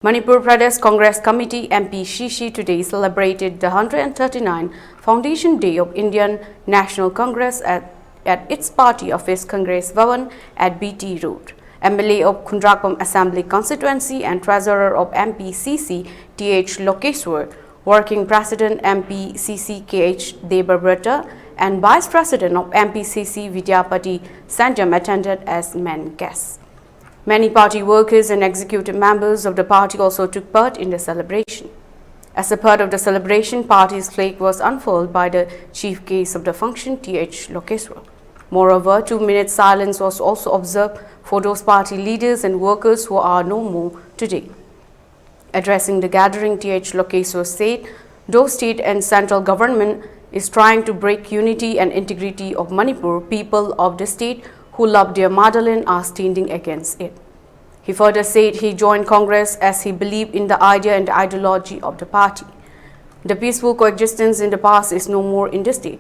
Manipur Pradesh Congress Committee MP Shishi today celebrated the 139th Foundation Day of Indian National Congress at its party office Congress Bhavan at BT Road. MLA of Khundrakpam Assembly Constituency and Treasurer of MPCC Th Lokeswar, Working President MPCC KH Debabrata and Vice President of MPCC Vidyapati Sanjam attended as main guests. Many party workers and executive members of the party also took part in the celebration. As a part of the celebration, party's flag was unfurled by the chief guest of the function, Th Lokeswar. Moreover, 2-minute silence was also observed for those party leaders and workers who are no more today. Addressing the gathering, Th Lokeswar said, though state and central government is trying to break unity and integrity of Manipur, people of the state who love their motherland are standing against it. He further said he joined Congress as he believed in the idea and the ideology of the party. The peaceful coexistence in the past is no more in the state.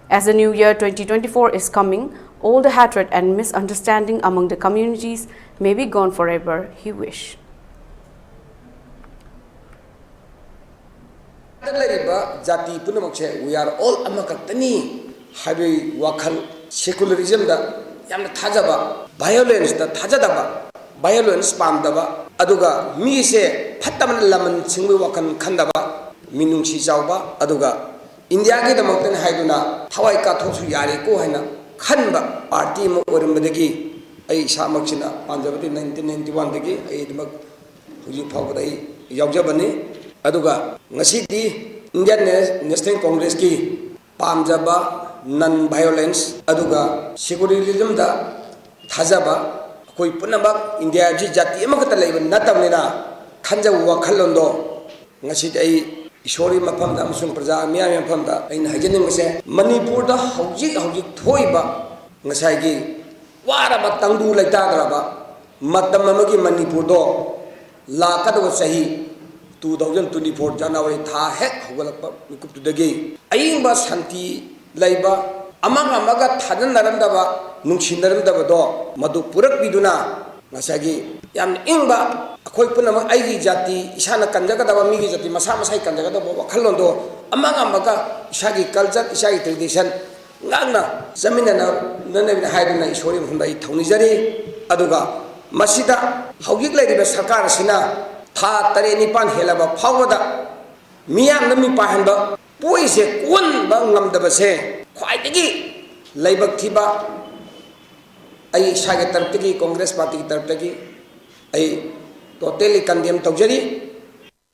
As the new year 2024 is coming, all the hatred and misunderstanding among the communities may be gone forever, he wished. We are all amakatani, highway wakal, secularism da yamna thajaba, violence da thajadaba, violence pamdaba, aduga mi se phattaman laman singwe wakan khandaba, minungsi chawba, aduga India ki damaktan haiduna thawai ka thosu yare ko haina khanba party mo orimbadagi ai samaksina panjabati 1991 dagi ai damak huji phawda ai yaujabani aduga ngasidi Indian National Congress ki pamjaba non-violence aduga secularism da thajaba koi punabak India ji jati amakata leiba natamnina khanja wakhalondo ngasi ai ishori mafamda amusung praja miyam mafamda aina hajening mase Manipur da hojik thoiba ngasai gi waraba tangdu laitadraba matam amagi Manipur do lakadwa sahi 2024 January tha hek hogalakpa mikup tudagi ayingba shanti laiba amang amaga thadan naramdaba nungsindaramdaba do madu purak biduna ngasagi yam ingba akhoi punama aigi jati isana kanjagadaba migi jati masa masai kanjagadaba wakhalondo amang amaga isagi culture isagi tradition ngangna zaminana nanabina haiduna isori mhundai thaunijari aduga masida haugik laiba sarkar sina tha tare nipan helaba phawada miyam nami pahanba poise kun ba ngamdaba se khwaidagi laibak thiba ai sage tarptagi Congress party tarptagi ai totally condemn tawjari